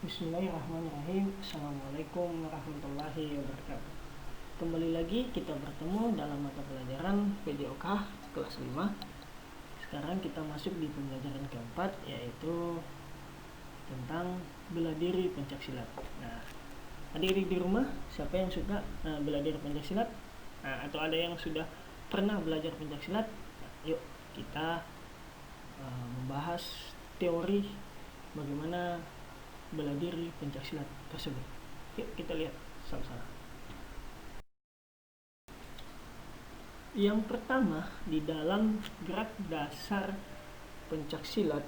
Bismillahirrahmanirrahim. Assalamualaikum warahmatullahi wabarakatuh. Kembali lagi kita bertemu dalam mata pelajaran PJOK kelas 5. Sekarang kita masuk di pembelajaran keempat, yaitu tentang bela diri pencaksilat. Nah, adik-adik di rumah, siapa yang suka bela diri pencaksilat? Atau ada yang sudah pernah belajar pencaksilat? Yuk kita membahas teori bagaimana bela diri pencaksilat tersebut. Yuk kita lihat sama-sama. Yang pertama, di dalam gerak dasar pencaksilat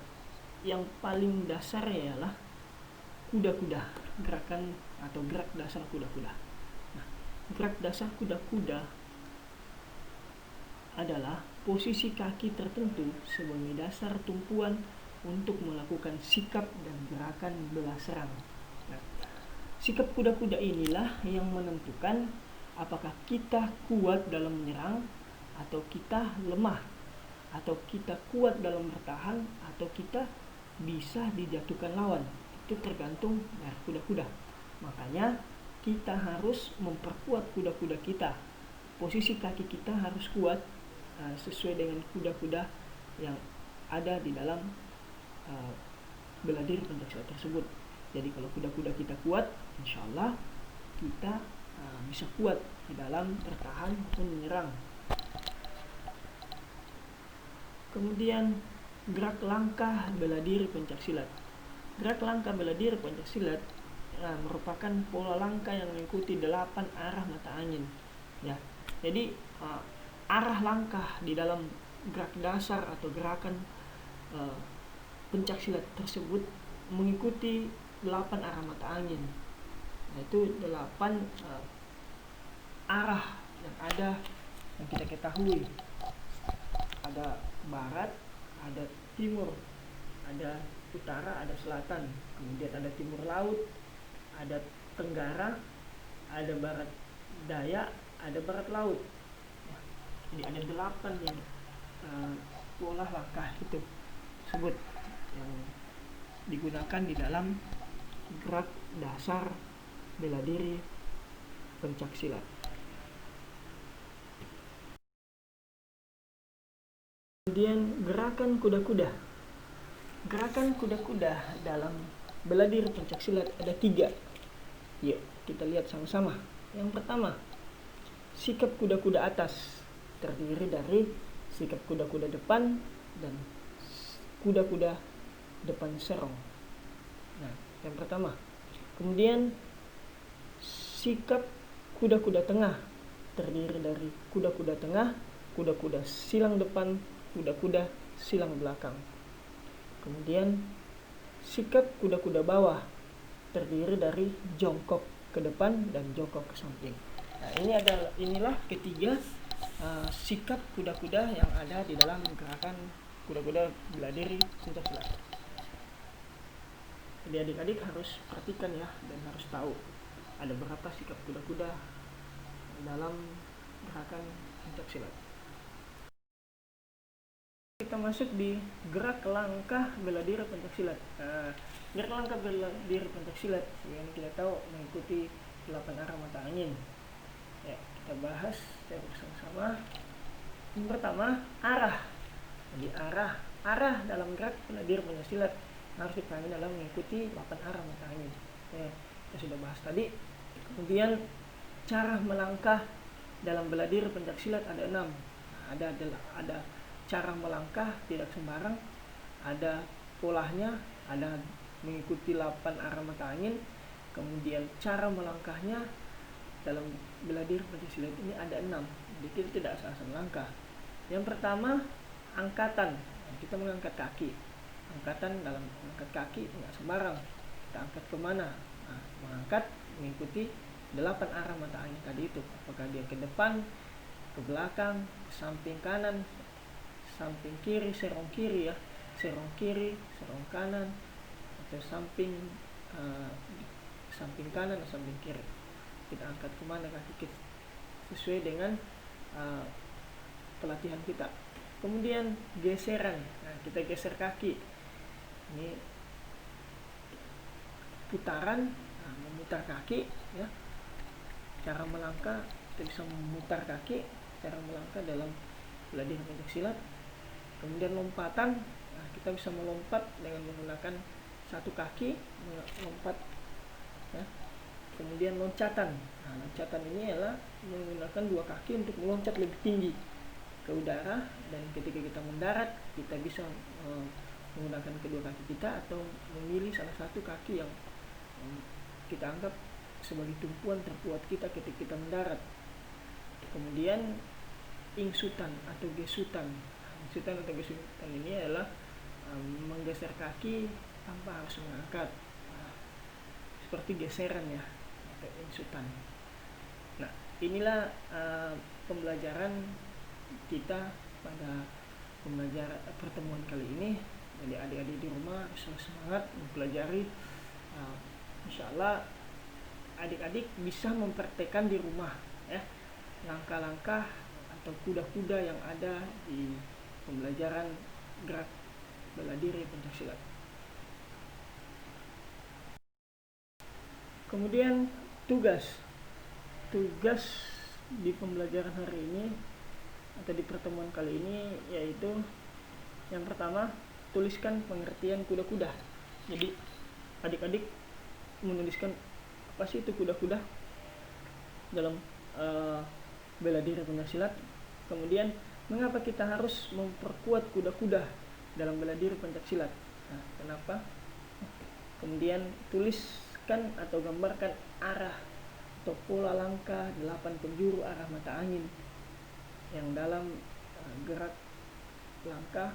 yang paling dasar ialah kuda-kuda, gerakan atau gerak dasar kuda-kuda. Nah, gerak dasar kuda-kuda adalah posisi kaki tertentu sebagai dasar tumpuan untuk melakukan sikap dan gerakan bela serang. Nah, sikap kuda-kuda inilah yang menentukan apakah kita kuat dalam menyerang atau kita lemah, atau kita kuat dalam bertahan atau kita bisa dijatuhkan lawan. Itu tergantung dari kuda-kuda. Makanya kita harus memperkuat kuda-kuda kita. Posisi kaki kita harus kuat sesuai dengan kuda-kuda yang ada di dalam bela diri pencaksilat tersebut. Jadi kalau kuda-kuda kita kuat, insya Allah kita bisa kuat di dalam bertahan maupun menyerang. Kemudian gerak langkah bela diri pencaksilat. Gerak langkah bela diri pencaksilat merupakan pola langkah yang mengikuti 8 arah mata angin. Ya, jadi arah langkah di dalam gerak dasar atau gerakan pencaksilat tersebut mengikuti 8 arah mata angin, yaitu 8 arah yang ada yang kita ketahui. Ada barat, ada timur, ada utara, ada selatan, kemudian ada timur laut, ada tenggara, ada barat daya, ada barat laut. Jadi ada 8 yang pola langkah itu tersebut yang digunakan di dalam gerak dasar bela diri pencaksilat. Kemudian gerakan kuda-kuda. Gerakan kuda-kuda dalam bela diri pencaksilat ada 3. Yuk kita lihat sama-sama. Yang pertama, sikap kuda-kuda atas, terdiri dari sikap kuda-kuda depan dan kuda-kuda depan serong. Nah, yang pertama. Kemudian sikap kuda-kuda tengah, terdiri dari kuda-kuda tengah, kuda-kuda silang depan, kuda-kuda silang belakang. Kemudian sikap kuda-kuda bawah, terdiri dari jongkok ke depan dan jongkok ke samping. Nah, inilah ketiga sikap kuda-kuda yang ada di dalam gerakan kuda-kuda bela diri pencaksilat. Jadi adik-adik harus perhatikan ya, dan harus tahu ada berapa sikap kuda-kuda dalam gerakan pencaksilat. Kita masuk di gerak langkah bela diri pencaksilat. Gerak langkah bela diri pencaksilat yang kita tahu mengikuti 8 arah mata angin. Ya, kita bahas secara bersama-sama. Yang pertama, arah. Jadi arah dalam gerak bela diri pencaksilat harus dipahami dalam mengikuti 8 arah mata angin. Ya, kita sudah bahas tadi. Kemudian cara melangkah dalam bela diri pencaksilat ada 6. Ada cara melangkah tidak sembarang, ada polanya, ada mengikuti 8 arah mata angin. Kemudian cara melangkahnya dalam bela diri pencaksilat ini ada 6. Jadi kita tidak asal-asal melangkah. Yang pertama, angkatan. Kita mengangkat kaki. Angkatan dalam mengangkat kaki tidak sembarang. Kita angkat kemana? Mengangkat mengikuti 8 arah mata angin tadi itu. Apakah dia ke depan, ke belakang, ke samping kanan, samping kiri, serong kiri ya, serong kiri, serong kanan, atau samping kanan atau samping kiri. Kita angkat kemana kaki kita sesuai dengan pelatihan kita. Kemudian geseran. Nah, kita geser kaki. Ini putaran, memutar kaki ya. Cara melangkah kita bisa memutar kaki, cara melangkah dalam bela diri pencaksilat. Kemudian lompatan, kita bisa melompat dengan menggunakan satu kaki melompat ya. Kemudian loncatan, loncatan ini adalah menggunakan dua kaki untuk meloncat lebih tinggi ke udara, dan ketika kita mendarat kita bisa menggunakan kedua kaki kita atau memilih salah satu kaki yang kita anggap sebagai tumpuan terkuat kita ketika kita mendarat. Kemudian ingsutan atau gesutan. Ingsutan atau gesutan ini adalah menggeser kaki tanpa harus mengangkat, seperti geseran ya, atau ingsutan. Nah, inilah pembelajaran kita pada pertemuan kali ini. Jadi adik-adik di rumah harus semangat mempelajari. Insya Allah adik-adik bisa mempraktekkan di rumah ya, langkah-langkah atau kuda-kuda yang ada di pembelajaran gerak bela diri pencaksilat. Kemudian tugas di pembelajaran hari ini atau di pertemuan kali ini yaitu yang pertama, tuliskan pengertian kuda-kuda. Jadi adik-adik menuliskan apa sih itu kuda-kuda dalam bela diri pencaksilat. Kemudian mengapa kita harus memperkuat kuda-kuda dalam bela diri pencaksilat? Kenapa? Kemudian tuliskan atau gambarkan arah atau pola langkah 8 penjuru arah mata angin yang dalam gerak langkah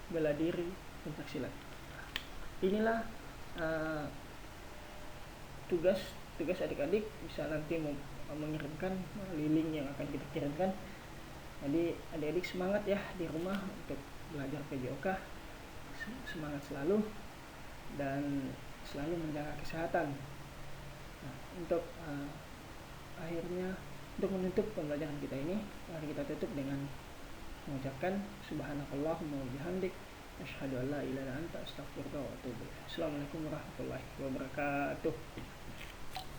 bela diri pencaksilat. Inilah tugas adik-adik, bisa nanti mengirimkan melalui link yang akan kita kirimkan. Jadi adik-adik semangat ya di rumah untuk belajar PJOK, semangat selalu dan selalu menjaga kesehatan. Untuk untuk menutup pembelajaran kita ini, mari kita tutup dengan mengucapkan subhanakallahumma wa bihamdik asyhadu an la ilaha illa anta astaghfiruka wa atubu ilaik. Assalamualaikum warahmatullahi wabarakatuh.